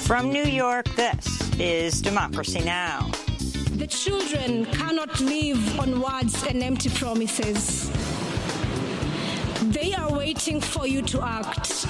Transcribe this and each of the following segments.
From New York, this is Democracy Now! The children cannot live on words and empty promises. They are waiting for you to act.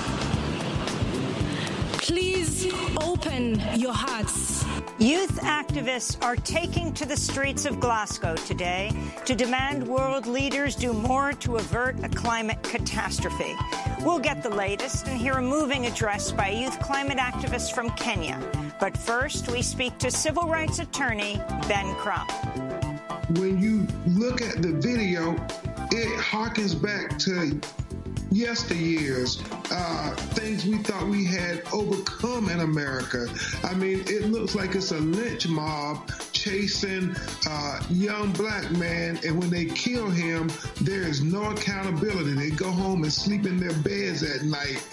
Please open your hearts. Youth activists are taking to the streets of Glasgow today to demand world leaders do more to avert a climate catastrophe. We'll get the latest and hear a moving address by a youth climate activist from Kenya. But first, we speak to civil rights attorney Ben Crump. When you look at the video, it harkens back to yesteryears, things we thought we had overcome in America. I mean, it looks like it's a lynch mob chasing a young black man, and when they kill him, there is no accountability. They go home and sleep in their beds at night.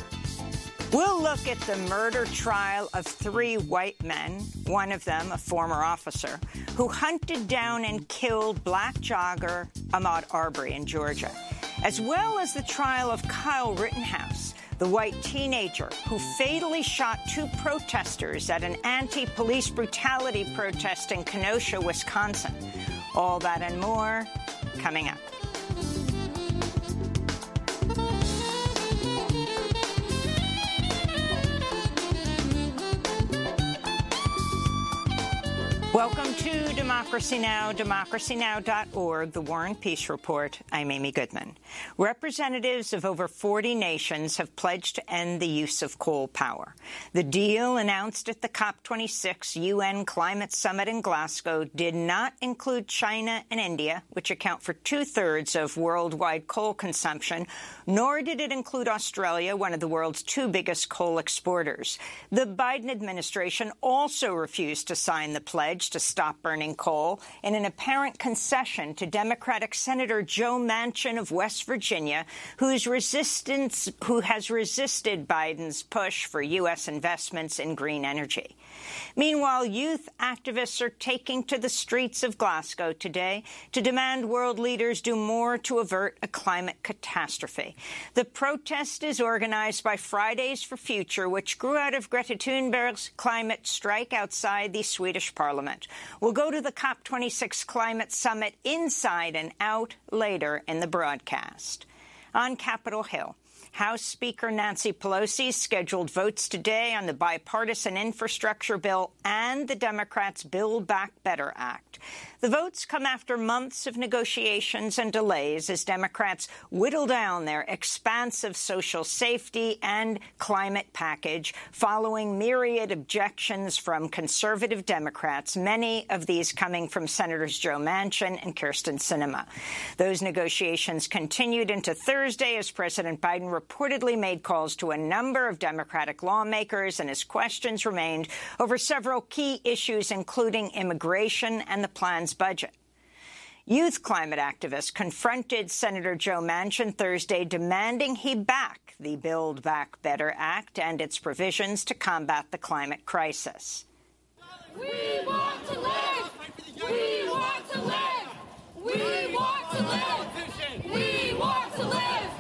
We'll look at the murder trial of 3 white men, one of them a former officer, who hunted down and killed black jogger Ahmaud Arbery in Georgia, as well as the trial of Kyle Rittenhouse, the white teenager who fatally shot 2 protesters at an anti-police brutality protest in Kenosha, Wisconsin. All that and more coming up. Welcome to Democracy Now!, democracynow.org, the War and Peace Report. I'm Amy Goodman. Representatives of over 40 nations have pledged to end the use of coal power. The deal announced at the COP26 UN Climate Summit in Glasgow did not include China and India, which account for 2/3 of worldwide coal consumption, nor did it include Australia, one of the world's 2 biggest coal exporters. The Biden administration also refused to sign the pledge to stop burning coal in an apparent concession to Democratic Senator Joe Manchin of West Virginia, who has resisted Biden's push for U.S. investments in green energy. Meanwhile, youth activists are taking to the streets of Glasgow today to demand world leaders do more to avert a climate catastrophe. The protest is organized by Fridays for Future, which grew out of Greta Thunberg's climate strike outside the Swedish parliament. We'll go to the COP26 Climate Summit inside and out later in the broadcast. On Capitol Hill, House Speaker Nancy Pelosi scheduled votes today on the bipartisan infrastructure bill and the Democrats' Build Back Better Act. The votes come after months of negotiations and delays as Democrats whittle down their expansive social safety and climate package following myriad objections from conservative Democrats, many of these coming from Senators Joe Manchin and Kyrsten Sinema. Those negotiations continued into Thursday as President Biden reportedly made calls to a number of Democratic lawmakers, and his questions remained over several key issues, including immigration and the plan's budget. Youth climate activists confronted Senator Joe Manchin Thursday, demanding he back the Build Back Better Act and its provisions to combat the climate crisis. We want to live! We want to live! We want to live! We want to live!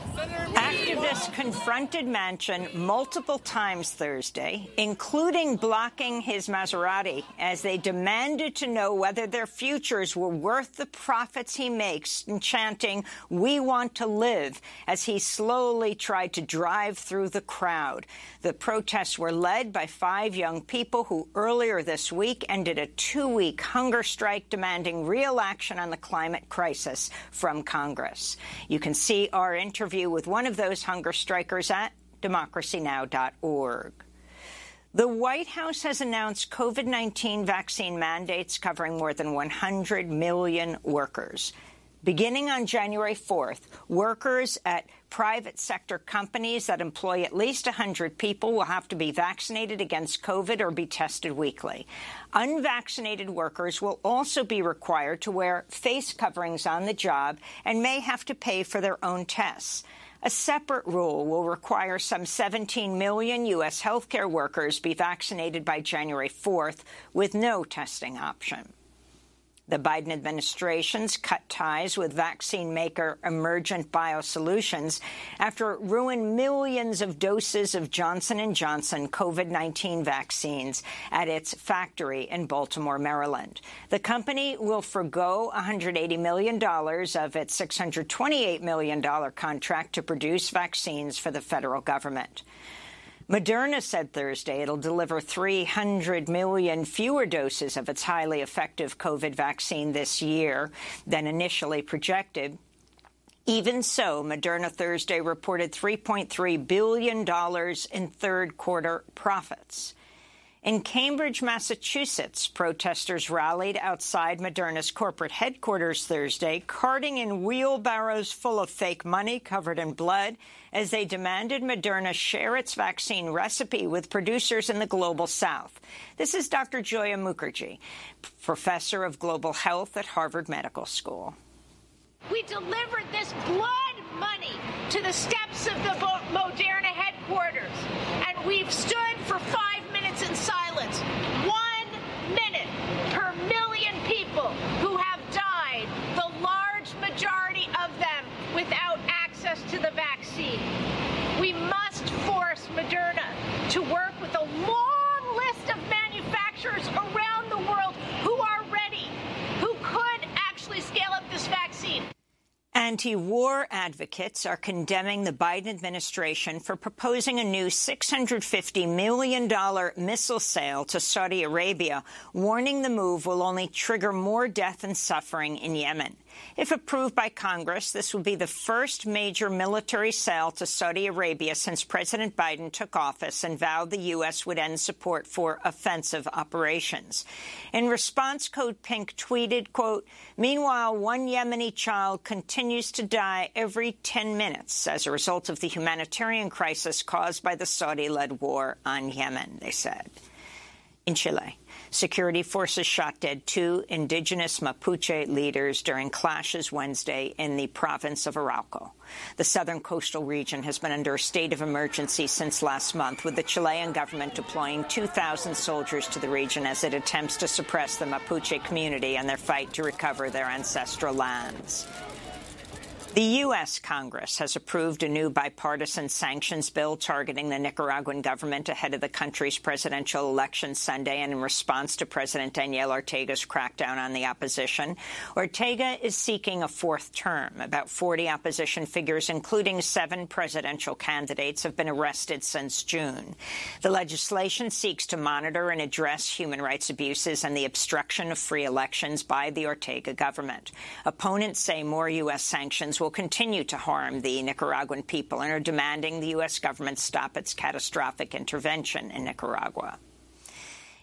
Activists confronted Manchin multiple times Thursday, including blocking his Maserati, as they demanded to know whether their futures were worth the profits he makes, and chanting, "We want to live," as he slowly tried to drive through the crowd. The protests were led by 5 young people who earlier this week ended a 2-week hunger strike demanding real action on the climate crisis from Congress. You can see our interview with one of those hunger strikers at democracynow.org. The White House has announced COVID-19 vaccine mandates covering more than 100 million workers. Beginning on January 4th, workers at private sector companies that employ at least 100 people will have to be vaccinated against COVID or be tested weekly. Unvaccinated workers will also be required to wear face coverings on the job and may have to pay for their own tests. A separate rule will require some 17 million U.S. healthcare workers be vaccinated by January 4th with no testing option. The Biden administration's cut ties with vaccine maker Emergent Biosolutions after it ruined millions of doses of Johnson & Johnson COVID-19 vaccines at its factory in Baltimore, Maryland. The company will forgo $180 million of its $628 million contract to produce vaccines for the federal government. Moderna said Thursday it'll deliver 300 million fewer doses of its highly effective COVID vaccine this year than initially projected. Even so, Moderna Thursday reported $3.3 billion in third-quarter profits. In Cambridge, Massachusetts, protesters rallied outside Moderna's corporate headquarters Thursday, carting in wheelbarrows full of fake money covered in blood as they demanded Moderna share its vaccine recipe with producers in the global south. This is Dr. Joya Mukherjee, professor of global health at Harvard Medical School. We delivered this blood money to the steps of the Moderna headquarters, and we've stood for 5 minutes in silence. 1 minute per million people who have died, the large majority of them without access to the vaccine. We must force Moderna to work with a long list of manufacturers around the world who are ready, who could actually scale up this vaccine. Anti-war advocates are condemning the Biden administration for proposing a new $650 million missile sale to Saudi Arabia, warning the move will only trigger more death and suffering in Yemen. If approved by Congress, this will be the first major military sale to Saudi Arabia since President Biden took office and vowed the U.S. would end support for offensive operations. In response, Code Pink tweeted, quote, "Meanwhile, one Yemeni child continues to die every 10 minutes as a result of the humanitarian crisis caused by the Saudi-led war on Yemen," they said. In Chile, security forces shot dead 2 indigenous Mapuche leaders during clashes Wednesday in the province of Arauco. The southern coastal region has been under a state of emergency since last month, with the Chilean government deploying 2,000 soldiers to the region as it attempts to suppress the Mapuche community and their fight to recover their ancestral lands. The U.S. Congress has approved a new bipartisan sanctions bill targeting the Nicaraguan government ahead of the country's presidential election Sunday and in response to President Daniel Ortega's crackdown on the opposition. Ortega is seeking a 4th term. About 40 opposition figures, including 7 presidential candidates, have been arrested since June. The legislation seeks to monitor and address human rights abuses and the obstruction of free elections by the Ortega government. Opponents say more U.S. sanctions will continue to harm the Nicaraguan people and are demanding the U.S. government stop its catastrophic intervention in Nicaragua.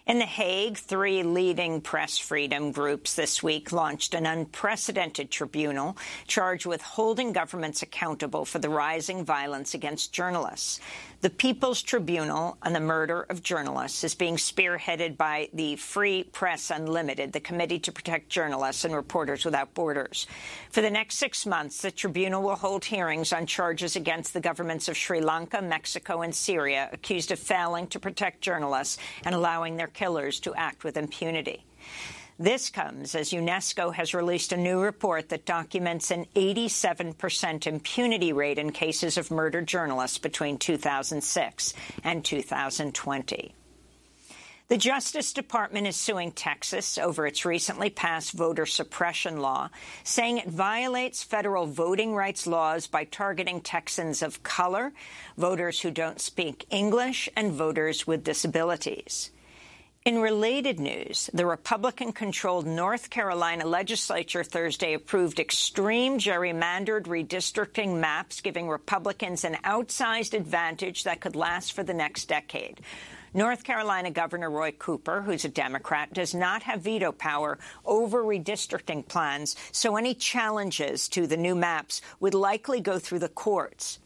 In The Hague, 3 leading press freedom groups this week launched an unprecedented tribunal charged with holding governments accountable for the rising violence against journalists. The People's Tribunal on the murder of journalists is being spearheaded by the Free Press Unlimited, the Committee to Protect Journalists and Reporters Without Borders. For the next 6 months, the tribunal will hold hearings on charges against the governments of Sri Lanka, Mexico, and Syria, accused of failing to protect journalists and allowing their killers to act with impunity. This comes as UNESCO has released a new report that documents an 87% impunity rate in cases of murdered journalists between 2006 and 2020. The Justice Department is suing Texas over its recently passed voter suppression law, saying it violates federal voting rights laws by targeting Texans of color, voters who don't speak English, and voters with disabilities. In related news, the Republican-controlled North Carolina legislature Thursday approved extreme gerrymandered redistricting maps, giving Republicans an outsized advantage that could last for the next decade. North Carolina Governor Roy Cooper, who's a Democrat, does not have veto power over redistricting plans, so any challenges to the new maps would likely go through the courts.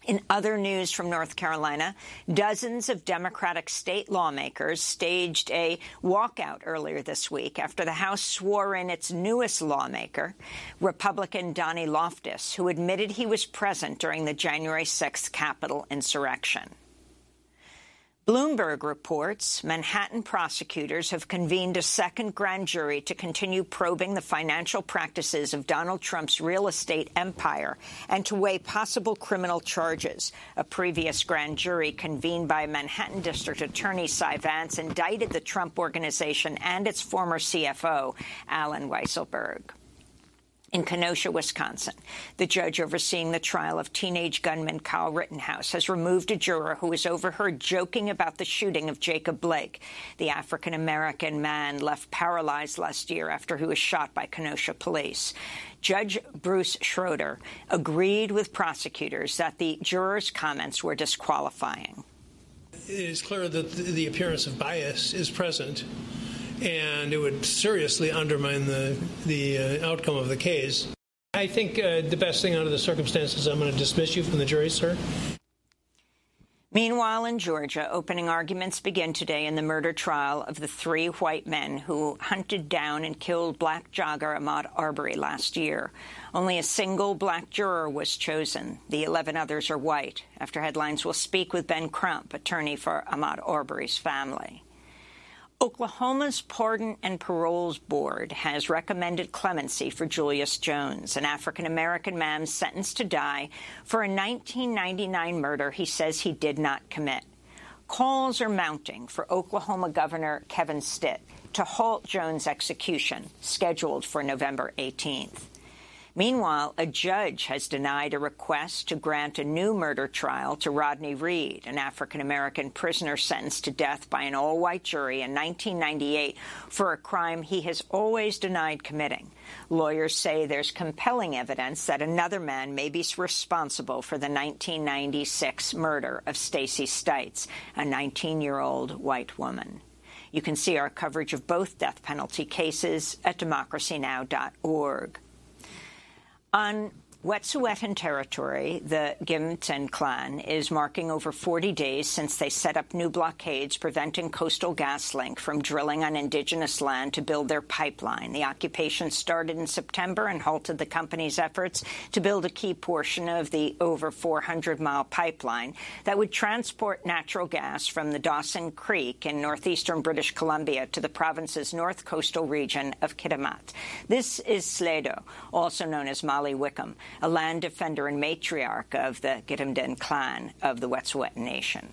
In other news from North Carolina, dozens of Democratic state lawmakers staged a walkout earlier this week after the House swore in its newest lawmaker, Republican Donnie Loftus, who admitted he was present during the January 6th Capitol insurrection. Bloomberg reports Manhattan prosecutors have convened a second grand jury to continue probing the financial practices of Donald Trump's real estate empire and to weigh possible criminal charges. A previous grand jury convened by Manhattan District Attorney Cy Vance indicted the Trump Organization and its former CFO, Alan Weisselberg. In Kenosha, Wisconsin, the judge overseeing the trial of teenage gunman Kyle Rittenhouse has removed a juror who was overheard joking about the shooting of Jacob Blake, the African-American man left paralyzed last year after he was shot by Kenosha police. Judge Bruce Schroeder agreed with prosecutors that the juror's comments were disqualifying. It is clear that the appearance of bias is present, and it would seriously undermine the outcome of the case. I think the best thing under the circumstances, I'm going to dismiss you from the jury, sir. Meanwhile, in Georgia, opening arguments begin today in the murder trial of the 3 white men who hunted down and killed black jogger Ahmaud Arbery last year. Only a single black juror was chosen. The 11 others are white. After Headlines, we'll speak with Ben Crump, attorney for Ahmaud Arbery's family. Oklahoma's Pardon and Paroles Board has recommended clemency for Julius Jones, an African-American man sentenced to die for a 1999 murder he says he did not commit. Calls are mounting for Oklahoma Governor Kevin Stitt to halt Jones' execution, scheduled for November 18th. Meanwhile, a judge has denied a request to grant a new murder trial to Rodney Reed, an African-American prisoner sentenced to death by an all-white jury in 1998 for a crime he has always denied committing. Lawyers say there's compelling evidence that another man may be responsible for the 1996 murder of Stacey Stites, a 19-year-old white woman. You can see our coverage of both death penalty cases at democracynow.org. On Wet'suwet'en territory, the Gimten clan is marking over 40 days since they set up new blockades preventing Coastal GasLink from drilling on indigenous land to build their pipeline. The occupation started in September and halted the company's efforts to build a key portion of the over 400-mile pipeline that would transport natural gas from the Dawson Creek in northeastern British Columbia to the province's north coastal region of Kitimat. This is Sledo, also known as Molly Wickham, a land defender and matriarch of the Gimten clan of the Wet'suwet'en Nation.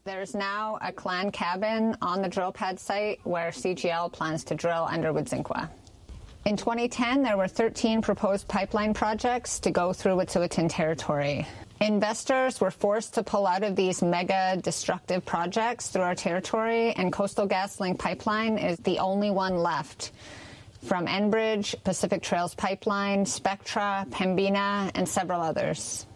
There's now a clan cabin on the drill pad site where CGL plans to drill under Wudzinkwah. In 2010, there were 13 proposed pipeline projects to go through Wet'suwet'en territory. Investors were forced to pull out of these mega destructive projects through our territory, and Coastal GasLink pipeline is the only one left. From Enbridge, Pacific Trails Pipeline, Spectra, Pembina, and several others.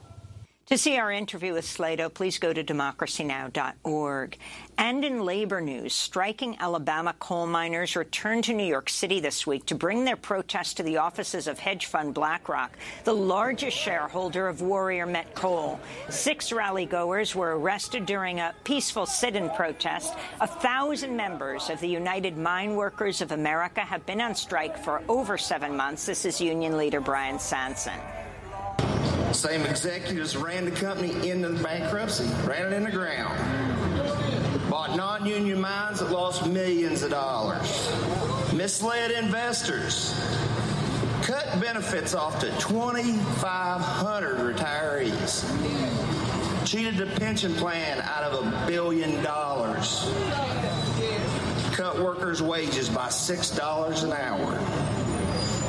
To see our interview with Slato, please go to democracynow.org. And in labor news, striking Alabama coal miners returned to New York City this week to bring their protest to the offices of hedge fund BlackRock, the largest shareholder of Warrior Met Coal. 6 rally-goers were arrested during a peaceful sit-in protest. 1,000 members of the United Mine Workers of America have been on strike for over 7 months. This is union leader Brian Sanson. Same executives ran the company into bankruptcy, ran it in the ground, bought non-union mines that lost millions of dollars, misled investors, cut benefits off to 2,500 retirees, cheated the pension plan out of $1 billion, cut workers' wages by $6 an hour,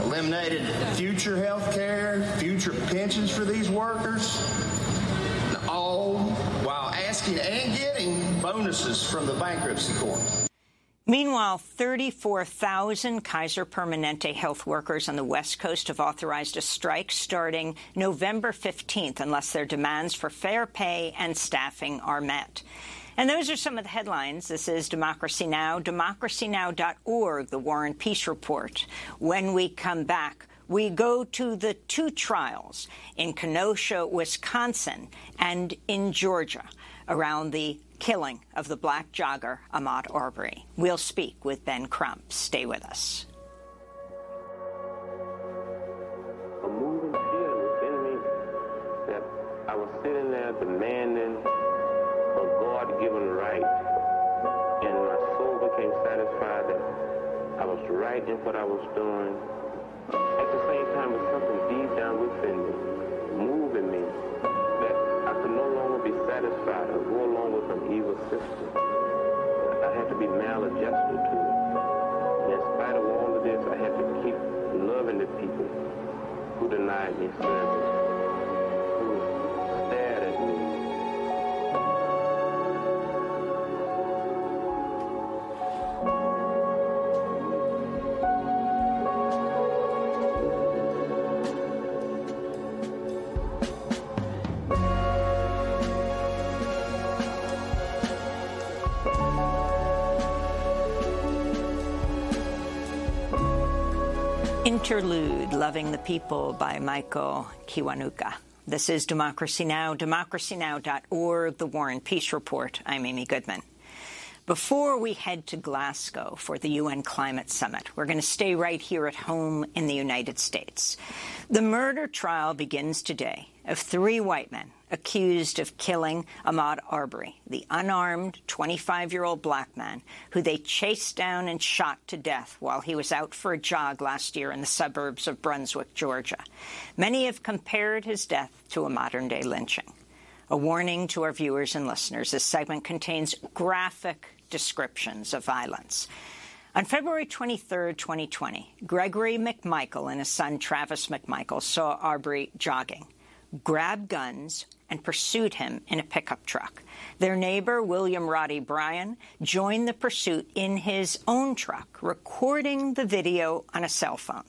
eliminated future health care, future pensions for these workers, all while asking and getting bonuses from the bankruptcy court. Meanwhile, 34,000 Kaiser Permanente health workers on the West Coast have authorized a strike starting November 15th unless their demands for fair pay and staffing are met. And those are some of the headlines. This is Democracy Now!, democracynow.org, the War and Peace Report. When we come back, we go to the 2 trials in Kenosha, Wisconsin, and in Georgia around the killing of the black jogger Ahmaud Arbery. We'll speak with Ben Crump. Stay with us. A moving feeling within me that I was sitting there demanding a God-given right was right in what I was doing. At the same time, it's something deep down within me, moving me, that I could no longer be satisfied or go along with an evil system. I had to be maladjusted to it. And in spite of all of this, I had to keep loving the people who denied me service, who stared at me. Interlude, Loving the People by Michael Kiwanuka. This is Democracy Now!, democracynow.org, The War and Peace Report. I'm Amy Goodman. Before we head to Glasgow for the UN Climate Summit, we're going to stay right here at home in the United States. The murder trial begins today of 3 white men accused of killing Ahmaud Arbery, the unarmed 25-year-old black man who they chased down and shot to death while he was out for a jog last year in the suburbs of Brunswick, Georgia. Many have compared his death to a modern-day lynching. A warning to our viewers and listeners, this segment contains graphic descriptions of violence. On February 23, 2020, Gregory McMichael and his son Travis McMichael saw Arbery jogging, grabbed guns, and pursued him in a pickup truck. Their neighbor, William Roddy Bryan, joined the pursuit in his own truck, recording the video on a cell phone.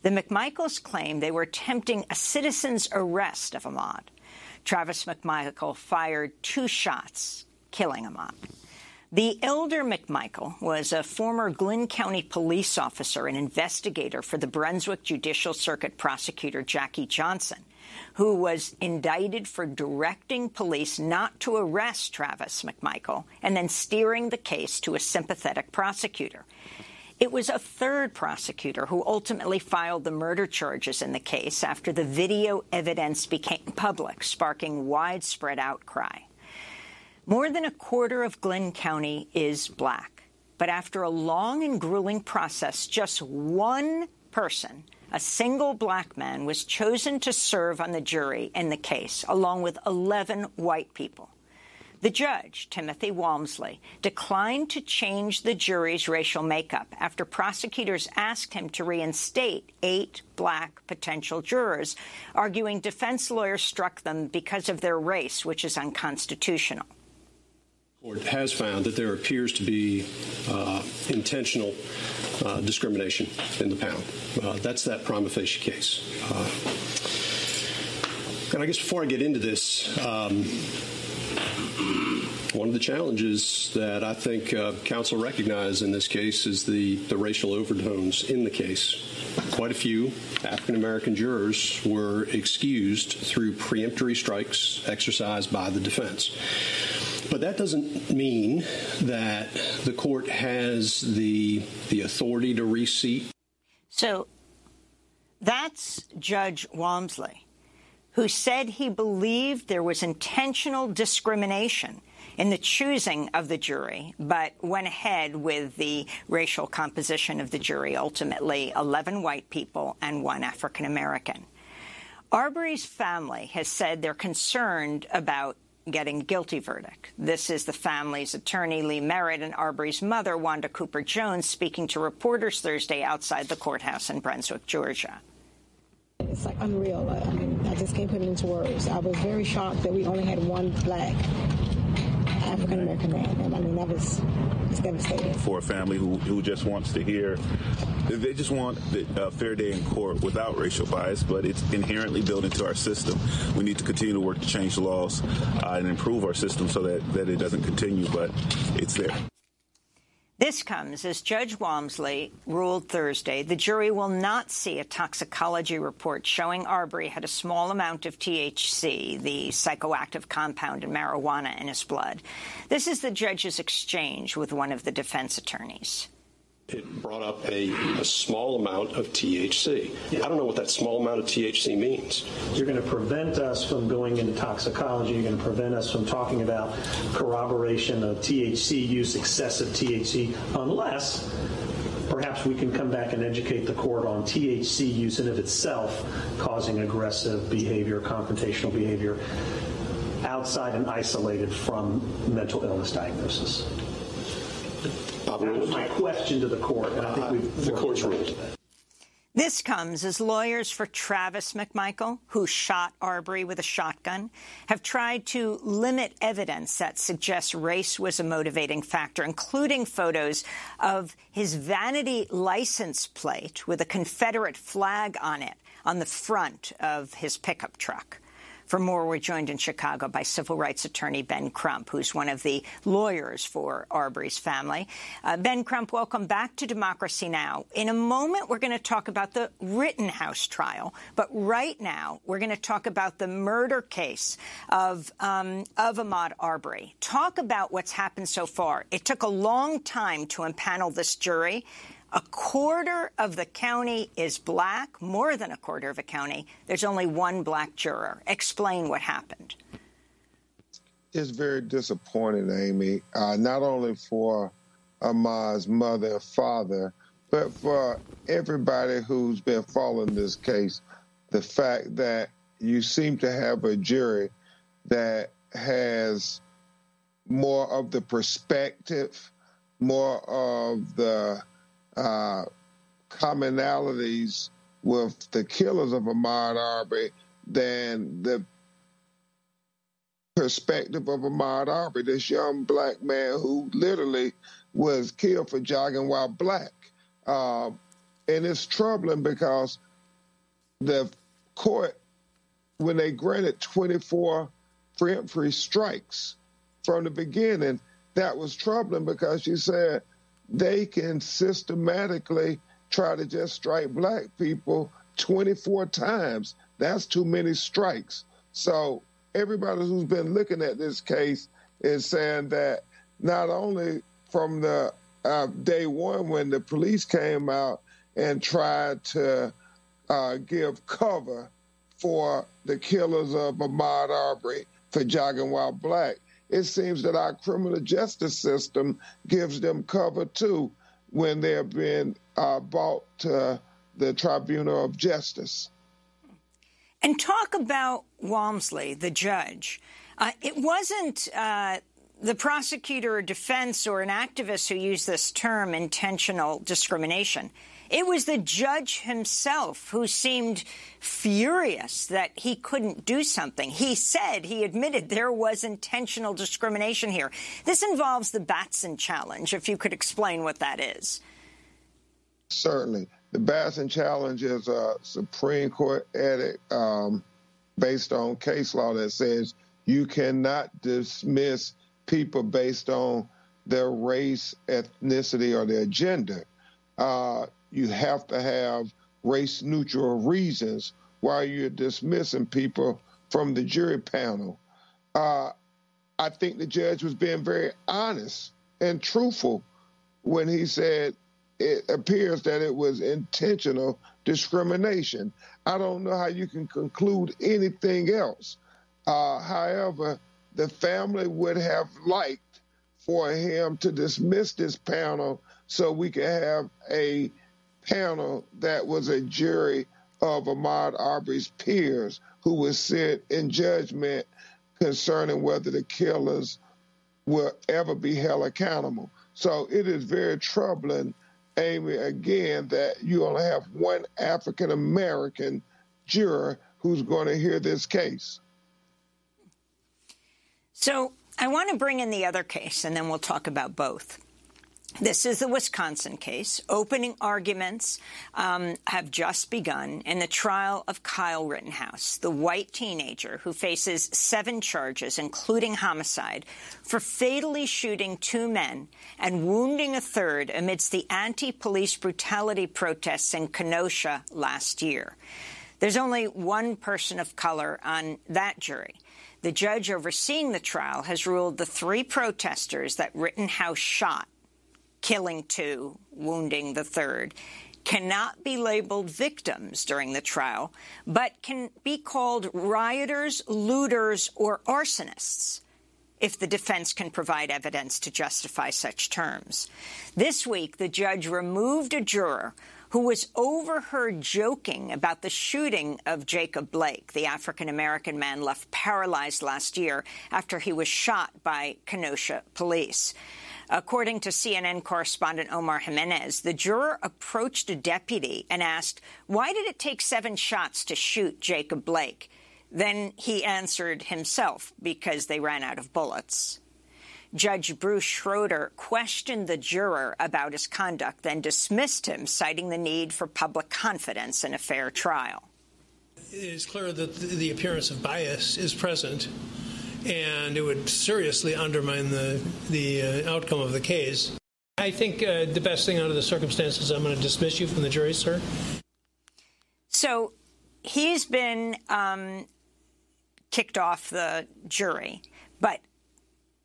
The McMichaels claimed they were attempting a citizen's arrest of Ahmaud. Travis McMichael fired 2 shots, killing Ahmaud. The elder McMichael was a former Glynn County police officer and investigator for the Brunswick Judicial Circuit prosecutor Jackie Johnson, who was indicted for directing police not to arrest Travis McMichael and then steering the case to a sympathetic prosecutor. It was a third prosecutor who ultimately filed the murder charges in the case after the video evidence became public, sparking widespread outcry. More than a quarter of Glynn County is black, but after a long and grueling process, just one person, a single black man, was chosen to serve on the jury in the case, along with 11 white people. The judge, Timothy Walmsley, declined to change the jury's racial makeup after prosecutors asked him to reinstate 8 black potential jurors, arguing defense lawyers struck them because of their race, which is unconstitutional. The court has found that there appears to be intentional discrimination in the panel. That's that prima facie case. And I guess before I get into this, one of the challenges that I think counsel recognized in this case is the racial overtones in the case. Quite a few African-American jurors were excused through preemptory strikes exercised by the defense. But that doesn't mean that the court has the authority to reseat. So that's Judge Walmsley, who said he believed there was intentional discrimination in the choosing of the jury, but went ahead with the racial composition of the jury, ultimately 11 white people and 1 African-American. Arbery's family has said they're concerned about getting a guilty verdict. This is the family's attorney, Lee Merritt, and Arbery's mother, Wanda Cooper-Jones, speaking to reporters Thursday outside the courthouse in Brunswick, Georgia. It's like unreal. I mean, I just can't put it into words. I was very shocked that we only had 1 black African-American man. And I mean, it's devastating. For a family who just wants to hear, they just want a fair day in court without racial bias, but it's inherently built into our system. We need to continue to work to change the laws and improve our system so that it doesn't continue, but it's there. This comes as Judge Walmsley ruled Thursday the jury will not see a toxicology report showing Arbery had a small amount of THC, the psychoactive compound in marijuana, in his blood. This is the judge's exchange with one of the defense attorneys. It brought up a small amount of THC. I don't know what that small amount of THC means. You're going to prevent us from going into toxicology. You're going to prevent us from talking about corroboration of THC use, excessive THC, unless perhaps we can come back and educate the court on THC use in of itself causing aggressive behavior, confrontational behavior, outside and isolated from mental illness diagnosis. That was my question to the court, and I think the court's ruled. This comes as lawyers for Travis McMichael, who shot Arbery with a shotgun, have tried to limit evidence that suggests race was a motivating factor, including photos of his vanity license plate with a Confederate flag on it on the front of his pickup truck. For more, we're joined in Chicago by civil rights attorney Ben Crump, who's one of the lawyers for Arbery's family. Ben Crump, welcome back to Democracy Now! In a moment, we're going to talk about the Rittenhouse trial. But right now, we're going to talk about the murder case of Ahmaud Arbery. Talk about what's happened so far. It took a long time to impanel this jury. A quarter of the county is black, more than a quarter of a county. There's only one black juror. Explain what happened. It's very disappointing, Amy, not only for Ahmaud's mother and father, but for everybody who's been following this case. The fact that you seem to have a jury that has more of the perspective, more of the commonalities with the killers of Ahmaud Arbery than the perspective of Ahmaud Arbery, this young black man who literally was killed for jogging while black. And it's troubling because the court, when they granted 24 preemptory strikes from the beginning, that was troubling because you said, they can systematically try to just strike black people 24 times. That's too many strikes. So everybody who's been looking at this case is saying that not only from the day one when the police came out and tried to give cover for the killers of Ahmaud Arbery for jogging while black, it seems that our criminal justice system gives them cover, too, when they're being brought to the Tribunal of Justice. And talk about Walmsley, the judge. It wasn't the prosecutor or defense or an activist who used this term, intentional discrimination. It was the judge himself who seemed furious that he couldn't do something. He admitted there was intentional discrimination here. This involves the Batson challenge, if you could explain what that is. Certainly. The Batson challenge is a Supreme Court edict based on case law that says you cannot dismiss people based on their race, ethnicity, or their gender. You have to have race-neutral reasons while you're dismissing people from the jury panel. I think the judge was being very honest and truthful when he said it appears that it was intentional discrimination. I don't know how you can conclude anything else. However, the family would have liked for him to dismiss this panel so we could have a panel that was a jury of Ahmaud Arbery's peers who would sit in judgment concerning whether the killers will ever be held accountable. So it is very troubling, Amy, again, that you only have one African-American juror who's going to hear this case. So I want to bring in the other case, and then we'll talk about both. This is the Wisconsin case. Opening arguments have just begun in the trial of Kyle Rittenhouse, the white teenager who faces 7 charges, including homicide, for fatally shooting 2 men and wounding a third amidst the anti-police brutality protests in Kenosha last year. There's only one person of color on that jury. The judge overseeing the trial has ruled the 3 protesters that Rittenhouse shot, killing 2, wounding the third, cannot be labeled victims during the trial, but can be called rioters, looters, or arsonists. if the defense can provide evidence to justify such terms. This week, the judge removed a juror who was overheard joking about the shooting of Jacob Blake, the African-American man left paralyzed last year after he was shot by Kenosha police. According to CNN correspondent Omar Jimenez, the juror approached a deputy and asked, "Why did it take 7 shots to shoot Jacob Blake?" Then he answered himself, because they ran out of bullets. Judge Bruce Schroeder questioned the juror about his conduct, then dismissed him, citing the need for public confidence in a fair trial. It is clear that the appearance of bias is present, and it would seriously undermine the outcome of the case. I think the best thing under the circumstances, I'm going to dismiss you from the jury, sir. So he's been kicked off the jury, but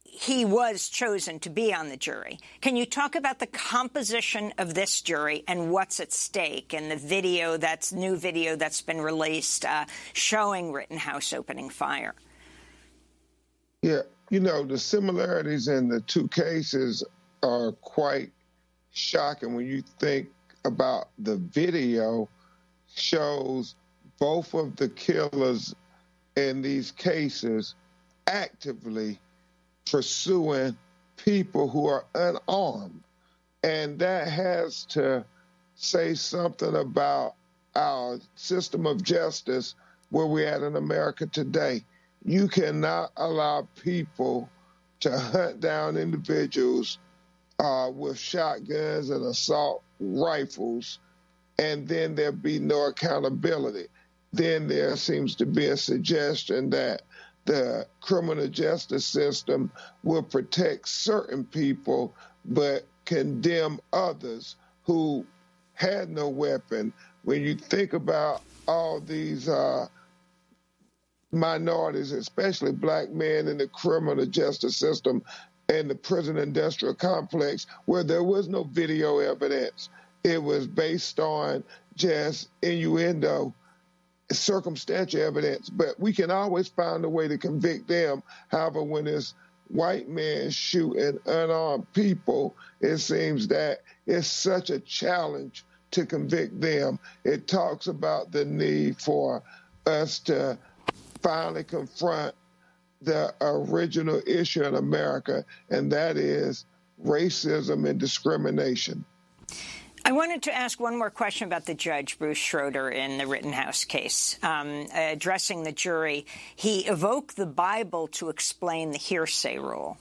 he was chosen to be on the jury. Can you talk about the composition of this jury and what's at stake and the new video that's been released showing Rittenhouse opening fire? Yeah, the similarities in the 2 cases are quite shocking when you think about the video shows both of the killers in these cases actively pursuing people who are unarmed. And that has to say something about our system of justice where we're at in America today. You cannot allow people to hunt down individuals with shotguns and assault rifles, and then there be no accountability. Then there seems to be a suggestion that the criminal justice system will protect certain people but condemn others who had no weapon. When you think about all these minorities, especially black men in the criminal justice system and the prison industrial complex, where there was no video evidence, it was based on just innuendo, circumstantial evidence, but we can always find a way to convict them. However, when it's white men shooting unarmed people, it seems that it's such a challenge to convict them. It talks about the need for us to finally confront the original issue in America, and that is racism and discrimination. I wanted to ask one more question about the judge, Bruce Schroeder, in the Rittenhouse case. Addressing the jury, he evoked the Bible to explain the hearsay rule.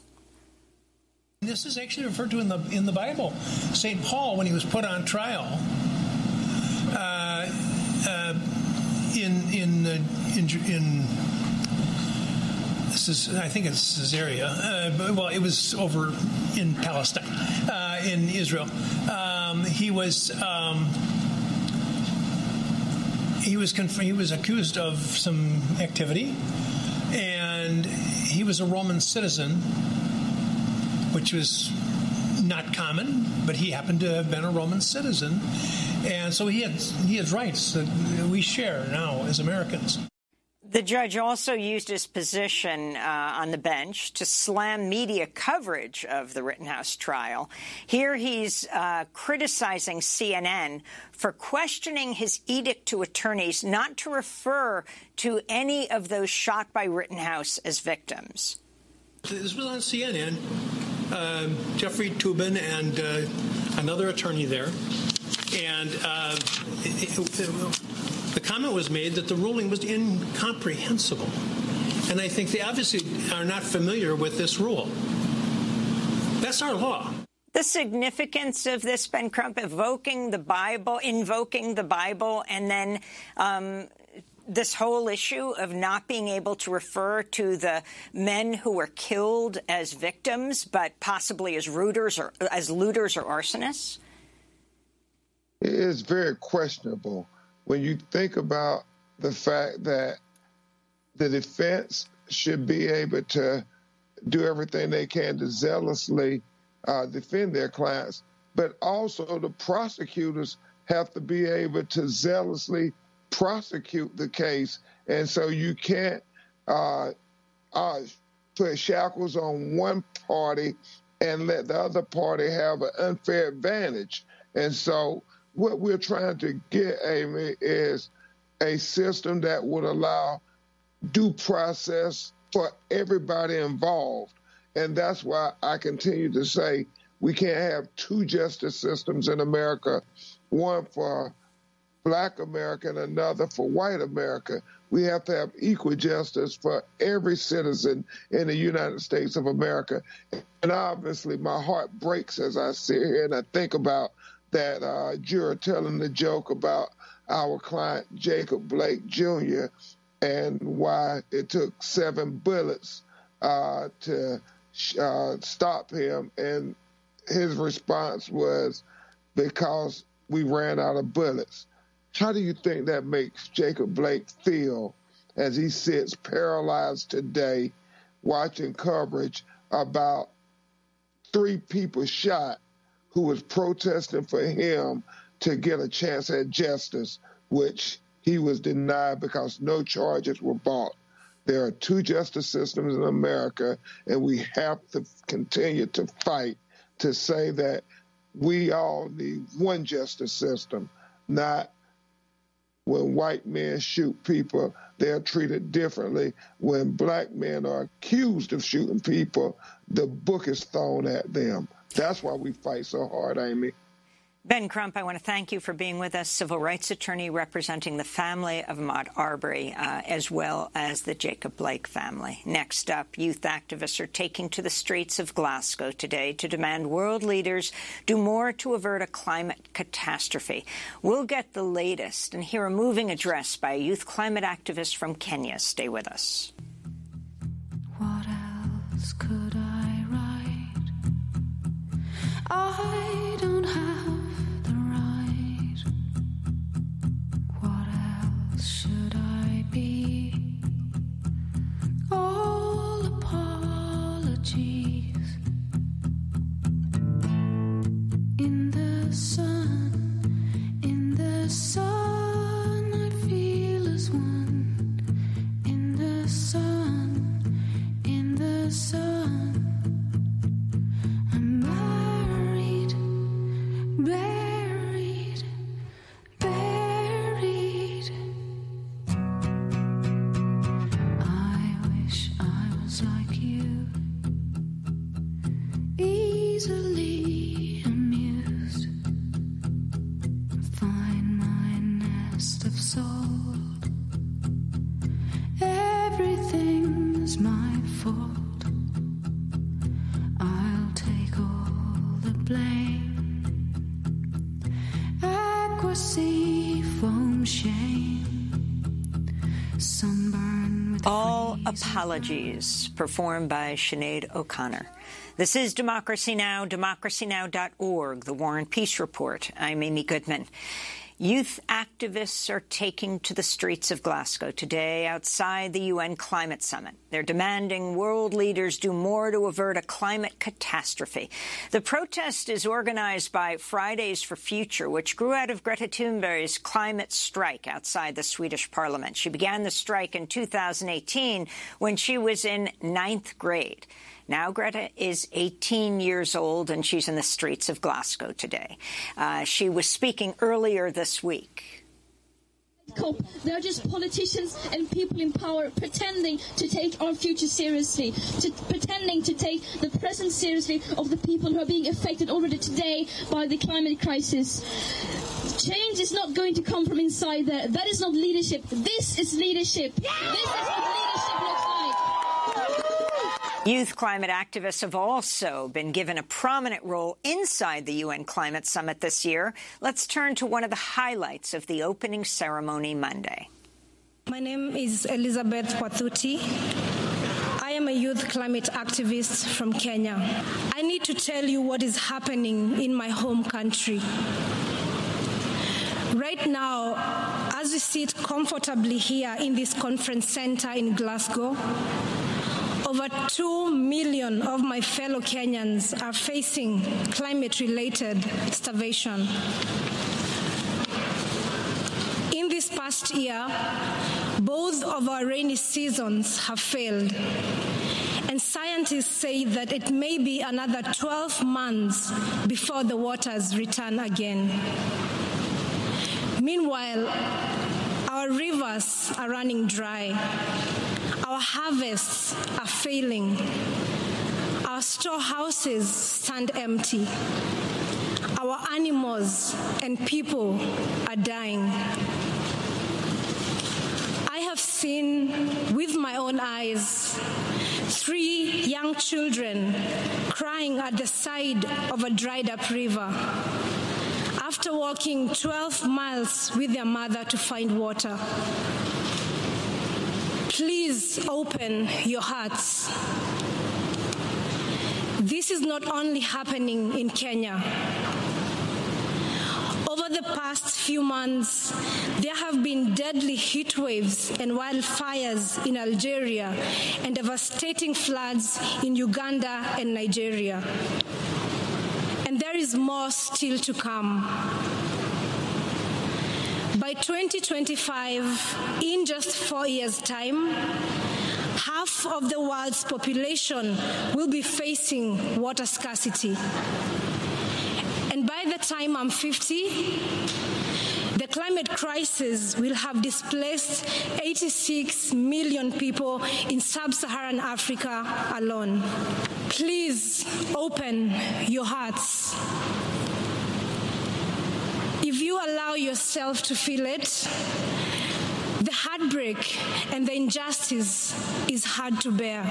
This is actually referred to in the Bible. St. Paul, when he was put on trial I think it's Caesarea. Well, it was over in Palestine, in Israel. He was accused of some activity, and he was a Roman citizen, which was not common, but he happened to have been a Roman citizen, and so he has rights that we share now as Americans. The judge also used his position on the bench to slam media coverage of the Rittenhouse trial. Here he's criticizing CNN for questioning his edict to attorneys not to refer to any of those shot by Rittenhouse as victims. This was on CNN. Jeffrey Toobin and another attorney there. And the comment was made that the ruling was incomprehensible. And I think they obviously are not familiar with this rule. That's our law. The significance of this, Ben Crump, invoking the Bible, and then this whole issue of not being able to refer to the men who were killed as victims, but possibly as looters or arsonists? It is very questionable when you think about the fact that the defense should be able to do everything they can to zealously defend their clients, but also the prosecutors have to be able to zealously prosecute the case. And so you can't put shackles on one party and let the other party have an unfair advantage. And so what we're trying to get, Amy, is a system that would allow due process for everybody involved. And that's why I continue to say we can't have two justice systems in America, one for Black America and another for white America. We have to have equal justice for every citizen in the United States of America. And obviously my heart breaks as I sit here and I think about that juror telling the joke about our client, Jacob Blake Jr., and why it took 7 bullets to stop him. And his response was, because we ran out of bullets. How do you think that makes Jacob Blake feel as he sits paralyzed today watching coverage about 3 people shot who was protesting for him to get a chance at justice, which he was denied because no charges were brought? There are 2 justice systems in America, and we have to continue to fight to say that we all need one justice system, not when white men shoot people, they're treated differently. When Black men are accused of shooting people, the book is thrown at them. That's why we fight so hard, Amy. Ben Crump, I want to thank you for being with us, civil rights attorney representing the family of Ahmaud Arbery, as well as the Jacob Blake family. Next up, youth activists are taking to the streets of Glasgow today to demand world leaders do more to avert a climate catastrophe. We'll get the latest and hear a moving address by a youth climate activist from Kenya. Stay with us. What else could I write? I don't have should I be? All apologies. In the sun, I feel as one. In the sun, I'm buried. Like you, easily amused, find my nest of salt. Everything's my fault. I'll take all the blame. Aqua-sea, foam, shame, sunburn with All Apologies, performed by Sinead O'Connor. This is Democracy Now!, democracynow.org, The War and Peace Report. I'm Amy Goodman. Youth activists are taking to the streets of Glasgow today outside the UN Climate Summit. They're demanding world leaders do more to avert a climate catastrophe. The protest is organized by Fridays for Future, which grew out of Greta Thunberg's climate strike outside the Swedish parliament. She began the strike in 2018 when she was in 9th grade. Now Greta is 18 years old, and she's in the streets of Glasgow today. She was speaking earlier this week. They're just politicians and people in power pretending to take our future seriously, pretending to take the present seriously of the people who are being affected already today by the climate crisis. Change is not going to come from inside there. That is not leadership. This is leadership. Yeah! This is what leadership looks like. Youth climate activists have also been given a prominent role inside the UN Climate Summit this year. Let's turn to one of the highlights of the opening ceremony Monday. My name is Elizabeth Wathuti. I am a youth climate activist from Kenya. I need to tell you what is happening in my home country. Right now, as we sit comfortably here in this conference center in Glasgow, over 2 million of my fellow Kenyans are facing climate-related starvation. In this past year, both of our rainy seasons have failed, and scientists say that it may be another 12 months before the waters return again. Meanwhile, our rivers are running dry. Our harvests are failing. Our storehouses stand empty. Our animals and people are dying. I have seen with my own eyes 3 young children crying at the side of a dried up river after walking 12 miles with their mother to find water. Please open your hearts. This is not only happening in Kenya. Over the past few months, there have been deadly heat waves and wildfires in Algeria and devastating floods in Uganda and Nigeria. And there is more still to come. By 2025, in just 4 years' time, half of the world's population will be facing water scarcity. And by the time I'm 50, the climate crisis will have displaced 86 million people in sub-Saharan Africa alone. Please open your hearts. If you allow yourself to feel it, the heartbreak and the injustice is hard to bear.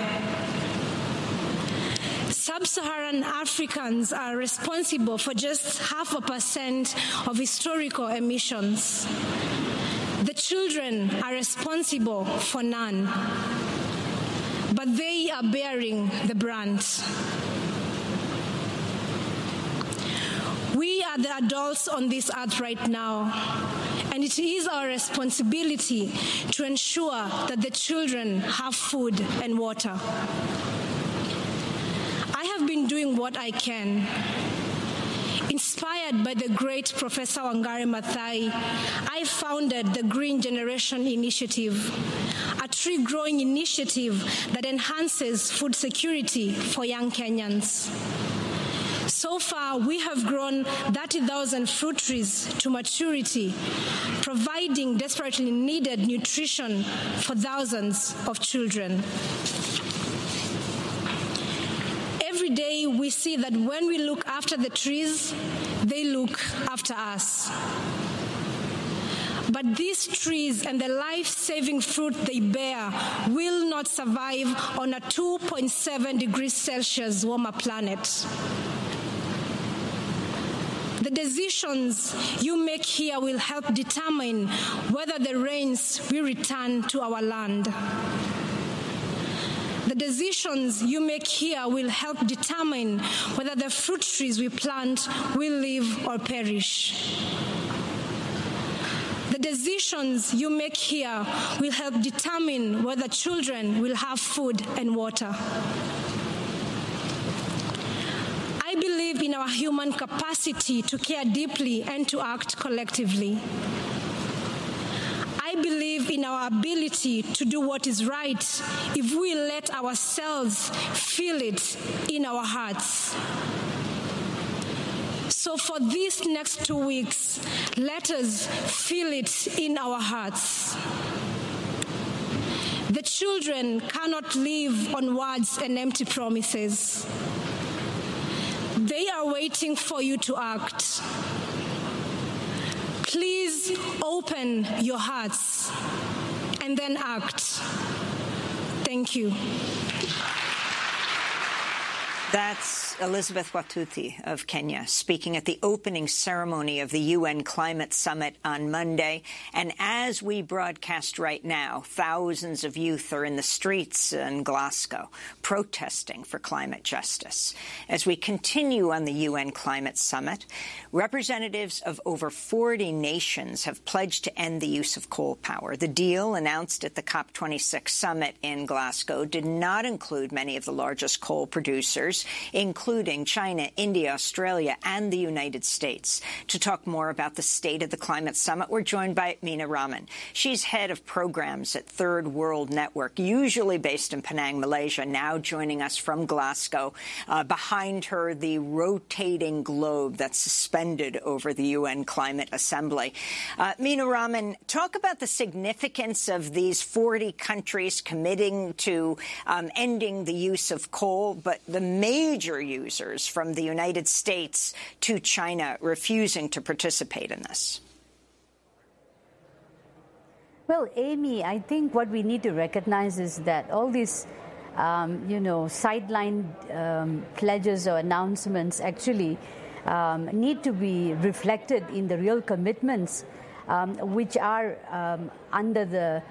Sub-Saharan Africans are responsible for just 0.5% of historical emissions. The children are responsible for none, but they are bearing the brunt. We are the adults on this earth right now, and it is our responsibility to ensure that the children have food and water. I have been doing what I can. Inspired by the great Professor Wangari Maathai, I founded the Green Generation Initiative, a tree-growing initiative that enhances food security for young Kenyans. So far, we have grown 30,000 fruit trees to maturity, providing desperately needed nutrition for thousands of children. Every day we see that when we look after the trees, they look after us. But these trees and the life-saving fruit they bear will not survive on a 2.7 degrees Celsius warmer planet. The decisions you make here will help determine whether the rains will return to our land. The decisions you make here will help determine whether the fruit trees we plant will live or perish. The decisions you make here will help determine whether children will have food and water. I believe in our human capacity to care deeply and to act collectively. I believe in our ability to do what is right if we let ourselves feel it in our hearts. So for these next 2 weeks, let us feel it in our hearts. The children cannot live on words and empty promises. They are waiting for you to act. Please open your hearts and then act. Thank you. That's Elizabeth Watuti of Kenya speaking at the opening ceremony of the UN Climate Summit on Monday. And as we broadcast right now, thousands of youth are in the streets in Glasgow protesting for climate justice. As we continue on the UN Climate Summit, representatives of over 40 nations have pledged to end the use of coal power. The deal announced at the COP26 summit in Glasgow did not include many of the largest coal producers, leaders, including China, India, Australia, and the United States. To talk more about the state of the climate summit, we're joined by Meena Raman. She's head of programs at Third World Network, usually based in Penang, Malaysia, now joining us from Glasgow. Behind her, the rotating globe that's suspended over the UN Climate Assembly. Meena Raman, talk about the significance of these 40 countries committing to ending the use of coal, but the major users from the United States to China refusing to participate in this. Well, Amy, I think what we need to recognize is that all these sideline pledges or announcements actually need to be reflected in the real commitments which are under the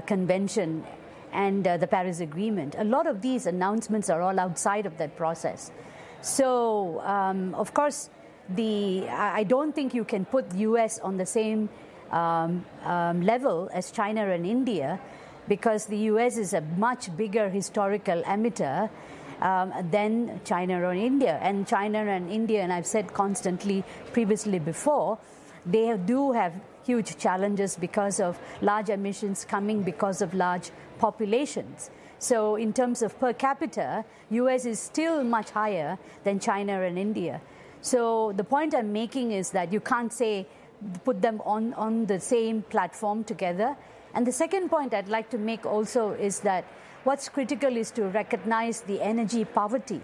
Convention and the Paris Agreement. A lot of these announcements are all outside of that process. So, of course, I don't think you can put the U.S. on the same level as China and India, because the U.S. is a much bigger historical emitter than China or India. And China and India, and I've said constantly previously before, they do have huge challenges because of large emissions coming because of large populations. So in terms of per capita, U.S. is still much higher than China and India. So the point I'm making is that you can't say put them on the same platform together. And the second point I'd like to make also is that what's critical is to recognize the energy poverty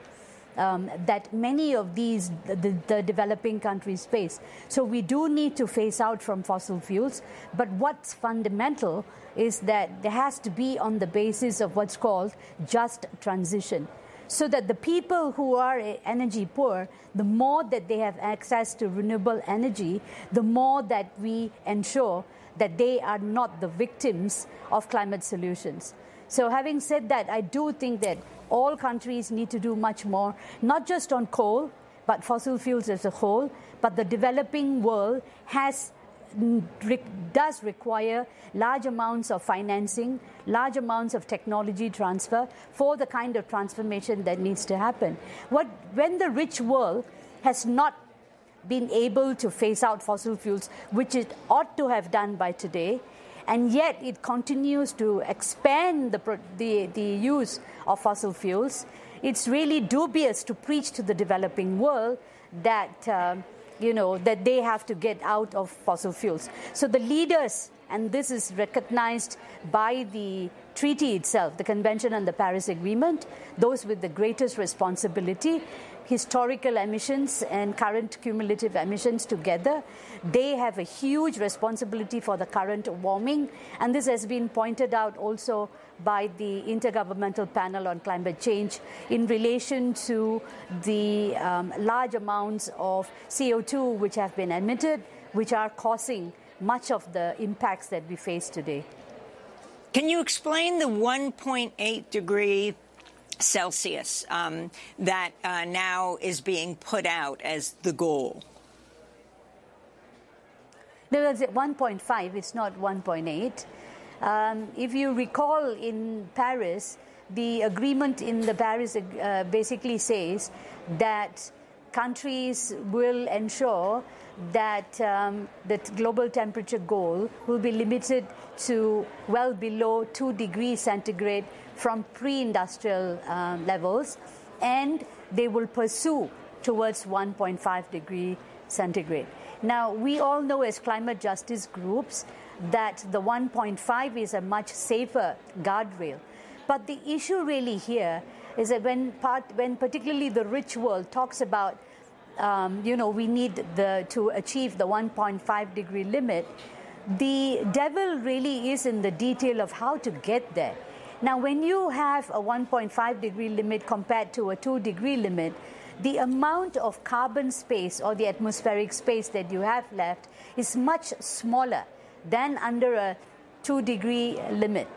that many of these, the developing countries face. So we do need to phase out from fossil fuels, but what's fundamental is that there has to be on the basis of what's called just transition. So that the people who are energy poor, the more that they have access to renewable energy, the more that we ensure that they are not the victims of climate solutions. So having said that, I do think that all countries need to do much more, not just on coal, but fossil fuels as a whole. But the developing world does require large amounts of financing, large amounts of technology transfer for the kind of transformation that needs to happen. When the rich world has not been able to phase out fossil fuels, which it ought to have done by today, and yet it continues to expand the use of fossil fuels, it's really dubious to preach to the developing world that that they have to get out of fossil fuels. So the leaders, and this is recognized by the treaty itself, the Convention and the Paris Agreement, those with the greatest responsibility, historical emissions and current cumulative emissions together, they have a huge responsibility for the current warming. And this has been pointed out also by the Intergovernmental Panel on Climate Change in relation to the large amounts of CO2 which have been emitted, which are causing much of the impacts that we face today. Can you explain the 1.8 degree Celsius that now is being put out as the goal? There is 1.5, it's not 1.8. If you recall in Paris, the agreement in the Paris basically says that countries will ensure that the global temperature goal will be limited to well below 2 degrees centigrade from pre-industrial levels, and they will pursue towards 1.5 degree centigrade. Now, we all know as climate justice groups that the 1.5 is a much safer guardrail. But the issue really here is that when particularly the rich world talks about we need to achieve the 1.5 degree limit, the devil really is in the detail of how to get there. Now, when you have a 1.5 degree limit compared to a 2 degree limit, the amount of carbon space or the atmospheric space that you have left is much smaller than under a 2 degree limit.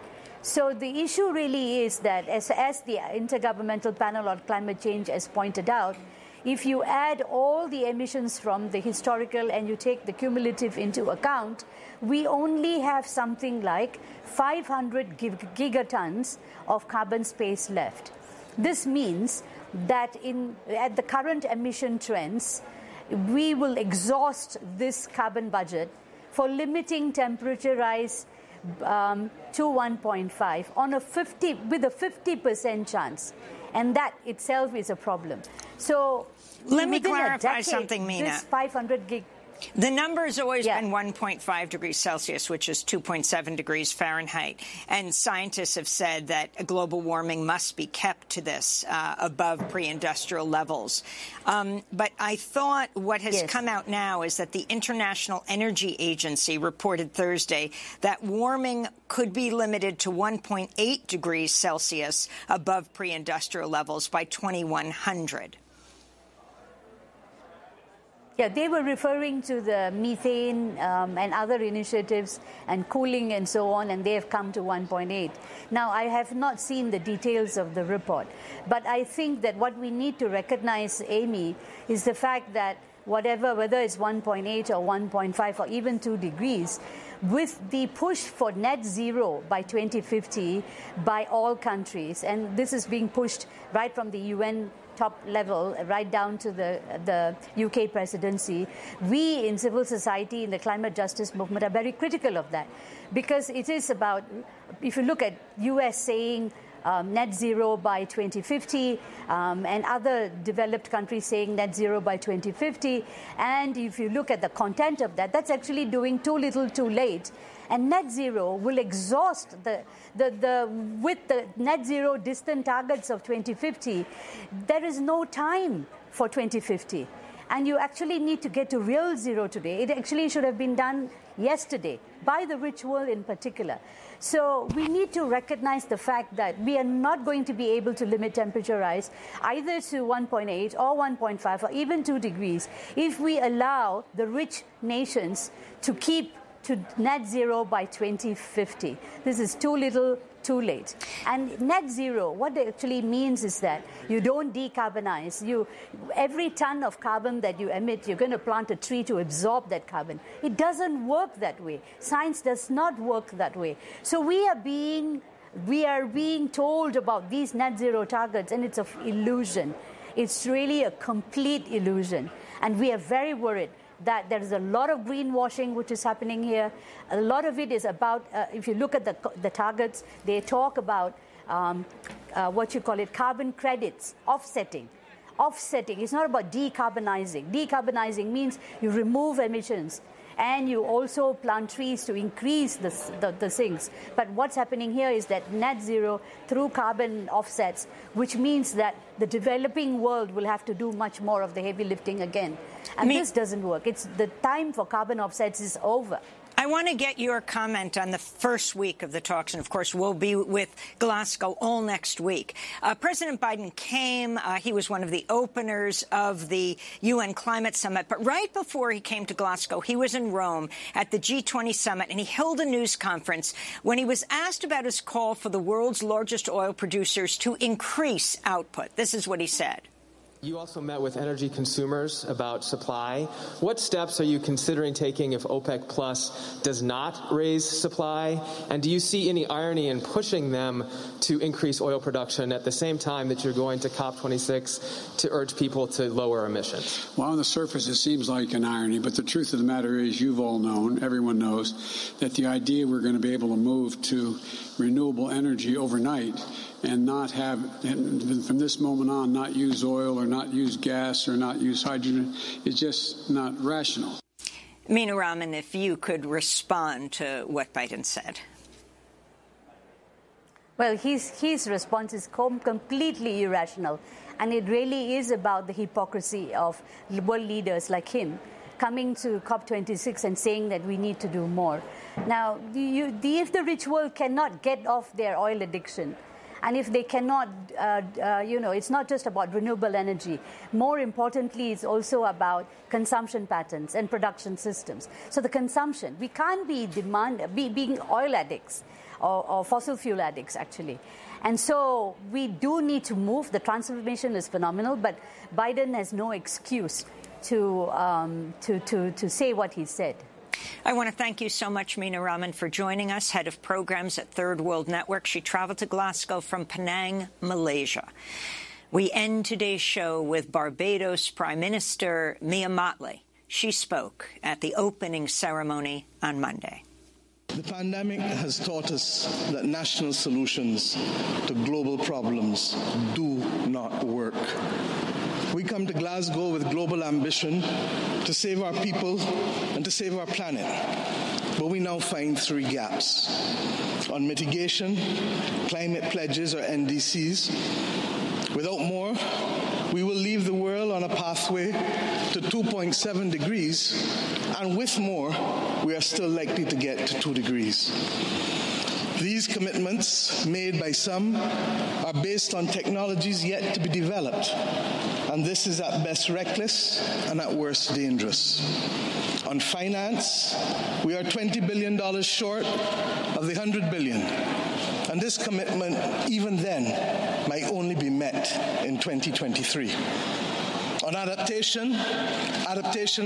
So the issue really is that, as the Intergovernmental Panel on Climate Change has pointed out, if you add all the emissions from the historical and you take the cumulative into account, we only have something like 500 gigatons of carbon space left. This means that at the current emission trends, we will exhaust this carbon budget for limiting temperature rise to 1.5 on with a 50% chance, and that itself is a problem. So let me clarify something, Meena. This 500 gig. The number has always been 1.5 degrees Celsius, which is 2.7 degrees Fahrenheit. And scientists have said that global warming must be kept to this above pre-industrial levels. But I thought what has come out now is that the International Energy Agency reported Thursday that warming could be limited to 1.8 degrees Celsius above pre-industrial levels by 2100. Yeah, they were referring to the methane and other initiatives and cooling and so on, and they have come to 1.8. Now, I have not seen the details of the report, but I think that what we need to recognize, Amy, is the fact that whether it's 1.8 or 1.5 or even 2 degrees, with the push for net zero by 2050 by all countries, and this is being pushed right from the UN top level right down to the UK presidency, we in civil society, in the climate justice movement, are very critical of that. Because it is about, if you look at US saying net zero by 2050, and other developed countries saying net zero by 2050, and if you look at the content of that, that's actually doing too little too late. And net zero will exhaust with the net zero distant targets of 2050. There is no time for 2050. And you actually need to get to real zero today. It actually should have been done yesterday by the rich world in particular. So we need to recognize the fact that we are not going to be able to limit temperature rise either to 1.8 or 1.5 or even 2 degrees if we allow the rich nations to keep to net zero by 2050. This is too little, too late. And net zero, what it actually means is that you don't decarbonize. Every ton of carbon that you emit, you're going to plant a tree to absorb that carbon. It doesn't work that way. Science does not work that way. So we are being told about these net zero targets, and it's an illusion. It's really a complete illusion. And we are very worried that there is a lot of greenwashing which is happening here. A lot of it is about, if you look at the targets, they talk about what you call it, carbon credits, offsetting. Offsetting is not about decarbonizing. Decarbonizing means you remove emissions and you also plant trees to increase the things. But what's happening here is that net zero through carbon offsets, which means that the developing world will have to do much more of the heavy lifting again. And this doesn't work. It's the time for carbon offsets is over. I want to get your comment on the first week of the talks, and of course we'll be with Glasgow all next week. President Biden came. He was one of the openers of the UN Climate Summit. But right before he came to Glasgow, he was in Rome at the G20 summit, and he held a news conference when he was asked about his call for the world's largest oil producers to increase output. This is what he said. You also met with energy consumers about supply. What steps are you considering taking if OPEC Plus does not raise supply? And do you see any irony in pushing them to increase oil production at the same time that you're going to COP26 to urge people to lower emissions? Well, on the surface, it seems like an irony, but the truth of the matter is you've all known, everyone knows, that the idea we're going to be able to move to renewable energy overnight and not have, and from this moment on, not use oil or not use gas or not use hydrogen is just not rational. Meena Raman, if you could respond to what Biden said. Well, his response is completely irrational, and it really is about the hypocrisy of world leaders like him coming to COP26 and saying that we need to do more. Now, if the rich world cannot get off their oil addiction, and if they cannot, it's not just about renewable energy. More importantly, it's also about consumption patterns and production systems. So the consumption, we can't be being oil addicts or fossil fuel addicts, actually. And so we do need to move. The transformation is phenomenal, but Biden has no excuse to say what he said. I want to thank you so much, Meena Raman, for joining us, head of programs at Third World Network. She traveled to Glasgow from Penang, Malaysia. We end today's show with Barbados Prime Minister Mia Mottley. She spoke at the opening ceremony on Monday. The pandemic has taught us that national solutions to global problems do not work. We come to Glasgow with global ambition to save our people and to save our planet. But we now find three gaps. On mitigation, climate pledges or NDCs. Without more, we will leave the world on a pathway to 2.7 degrees, and with more, we are still likely to get to 2 degrees. These commitments, made by some, are based on technologies yet to be developed, and this is at best reckless and at worst dangerous. On finance, we are $20 billion short of the $100 billion, and this commitment, even then, might only be met in 2023. On adaptation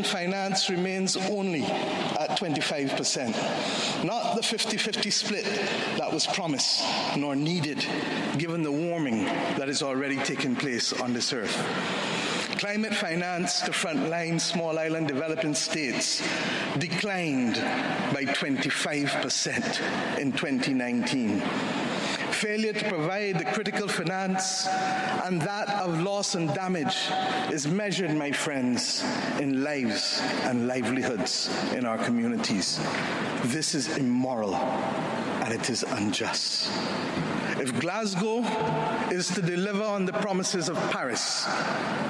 finance remains only at 25%, not the 50-50 split that was promised nor needed, given the warming that is already taking place on this earth. Climate finance to frontline small island developing states declined by 25% in 2019. Failure to provide the critical finance and that of loss and damage is measured, my friends, in lives and livelihoods in our communities. This is immoral and it is unjust. If Glasgow is to deliver on the promises of Paris,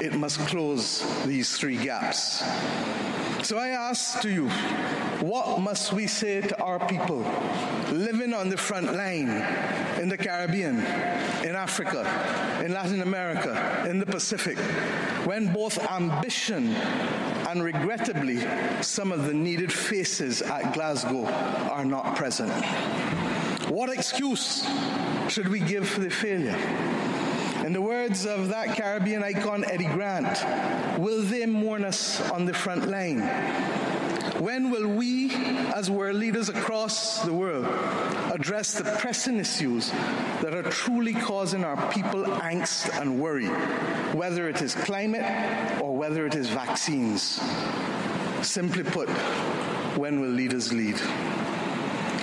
it must close these three gaps. So I ask to you, what must we say to our people living on the front line in the Caribbean, in Africa, in Latin America, in the Pacific, when both ambition and regrettably some of the needed faces at Glasgow are not present? What excuse should we give for the failure? In the words of that Caribbean icon, Eddie Grant, will they mourn us on the front line? When will we, as world leaders across the world, address the pressing issues that are truly causing our people angst and worry, whether it is climate or whether it is vaccines? Simply put, when will leaders lead?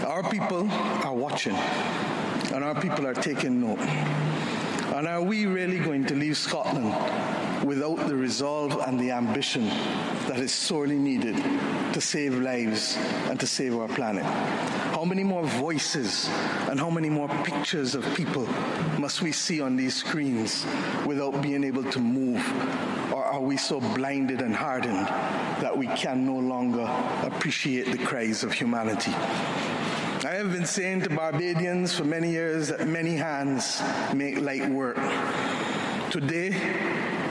Our people are watching, and our people are taking note. And are we really going to leave Scotland without the resolve and the ambition that is sorely needed to save lives and to save our planet? How many more voices and how many more pictures of people must we see on these screens without being able to move? Or are we so blinded and hardened that we can no longer appreciate the cries of humanity? I have been saying to Barbadians for many years that many hands make light work. Today,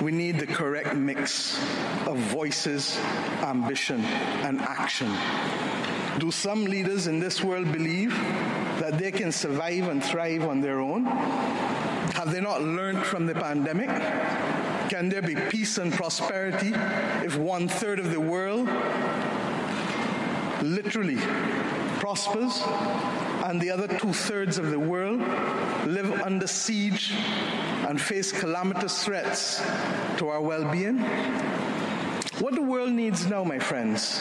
we need the correct mix of voices, ambition, and action. Do some leaders in this world believe that they can survive and thrive on their own? Have they not learned from the pandemic? Can there be peace and prosperity if 1/3 of the world literally prospers and the other 2/3 of the world live under siege and face calamitous threats to our well-being? What the world needs now, my friends,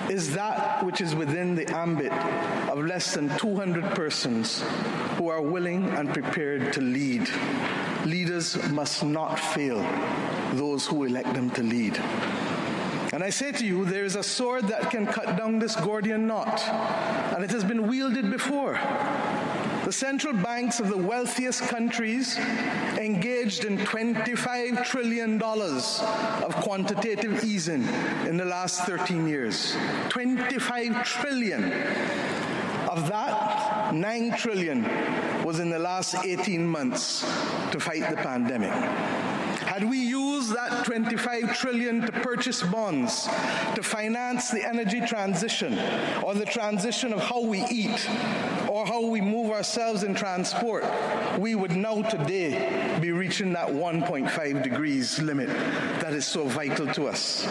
is that which is within the ambit of less than 200 persons who are willing and prepared to lead. Leaders must not fail those who elect them to lead. And I say to you, there is a sword that can cut down this Gordian knot, and it has been wielded before. The central banks of the wealthiest countries engaged in $25 trillion of quantitative easing in the last 13 years. 25 trillion. Of that, 9 trillion was in the last 18 months to fight the pandemic. Had we used that 25 trillion to purchase bonds, to finance the energy transition, or the transition of how we eat, or how we move ourselves in transport, we would now today be reaching that 1.5 degrees limit that is so vital to us.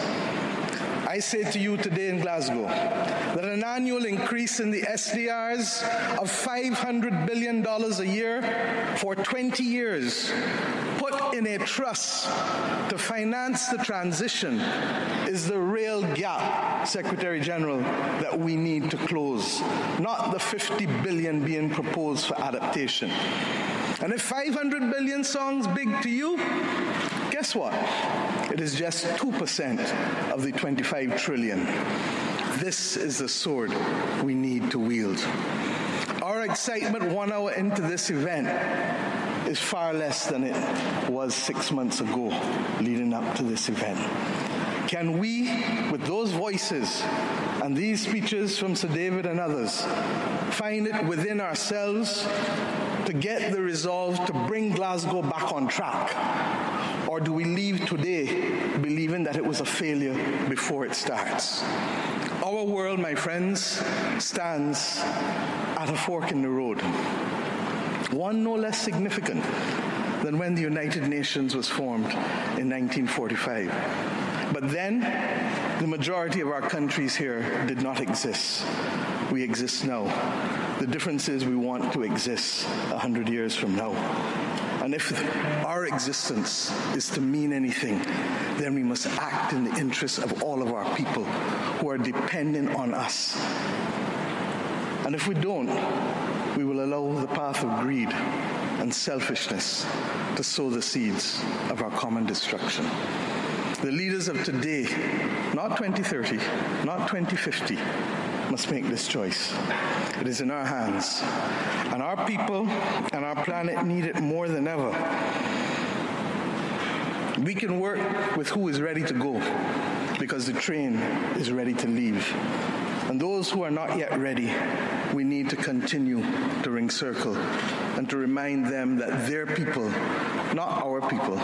I say to you today in Glasgow that an annual increase in the SDRs of $500 billion a year for 20 years, put in a trust to finance the transition, is the real gap, Secretary General, that we need to close, not the $50 billion being proposed for adaptation. And if 500 billion sounds big to you, guess what? It is just 2% of the 25 trillion. This is the sword we need to wield. Our excitement 1 hour into this event is far less than it was 6 months ago leading up to this event. Can we, with those voices and these speeches from Sir David and others, find it within ourselves to get the resolve to bring Glasgow back on track? Or do we leave today believing that it was a failure before it starts? Our world, my friends, stands at a fork in the road. One no less significant than when the United Nations was formed in 1945. But then, the majority of our countries here did not exist. We exist now. The difference is we want to exist 100 years from now. And if our existence is to mean anything, then we must act in the interests of all of our people who are dependent on us. And if we don't, we will allow the path of greed and selfishness to sow the seeds of our common destruction. The leaders of today, not 2030, not 2050, must make this choice. It is in our hands, and our people and our planet need it more than ever. We can work with who is ready to go, because the train is ready to leave. And those who are not yet ready, we need to continue to ring circle and to remind them that their people, not our people,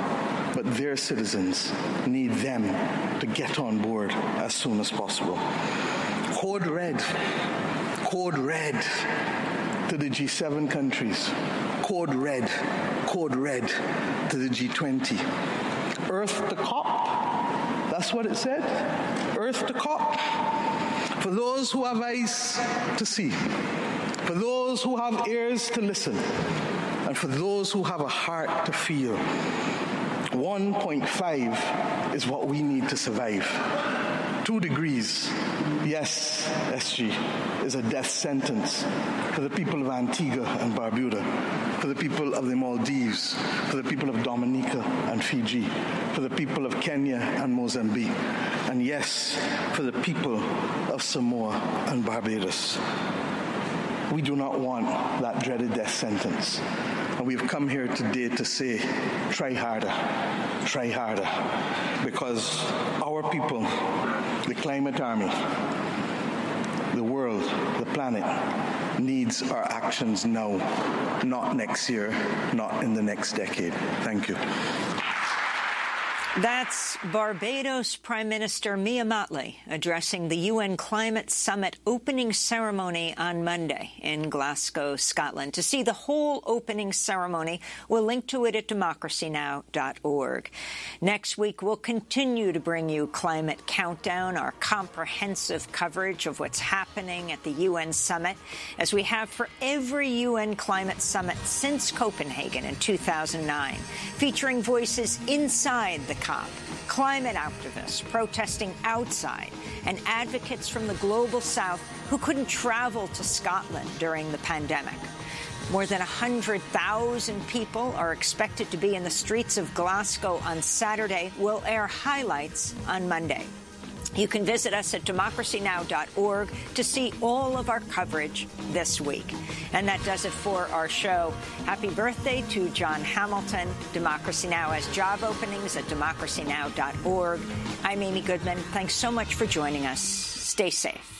but their citizens, need them to get on board as soon as possible. Code red to the G7 countries. Code red to the G20. Earth to COP, that's what it said. Earth to COP. For those who have eyes to see, for those who have ears to listen, and for those who have a heart to feel, 1.5 is what we need to survive. 2 degrees, yes, SG, is a death sentence for the people of Antigua and Barbuda, for the people of the Maldives, for the people of Dominica and Fiji, for the people of Kenya and Mozambique, and yes, for the people of Samoa and Barbados. We do not want that dreaded death sentence. And we've come here today to say, try harder, because our people, the climate army, the world, the planet, needs our actions now, not next year, not in the next decade. Thank you. That's Barbados Prime Minister Mia Mottley addressing the UN Climate Summit opening ceremony on Monday in Glasgow, Scotland. To see the whole opening ceremony, we'll link to it at democracynow.org. Next week, we'll continue to bring you Climate Countdown, our comprehensive coverage of what's happening at the UN Summit, as we have for every UN Climate Summit since Copenhagen in 2009, featuring voices inside the COP, climate activists protesting outside, and advocates from the global south who couldn't travel to Scotland during the pandemic. More than 100,000 people are expected to be in the streets of Glasgow on Saturday. We'll air highlights on Monday. You can visit us at democracynow.org to see all of our coverage this week. And that does it for our show. Happy birthday to John Hamilton. Democracy Now! Has job openings at democracynow.org. I'm Amy Goodman. Thanks so much for joining us. Stay safe.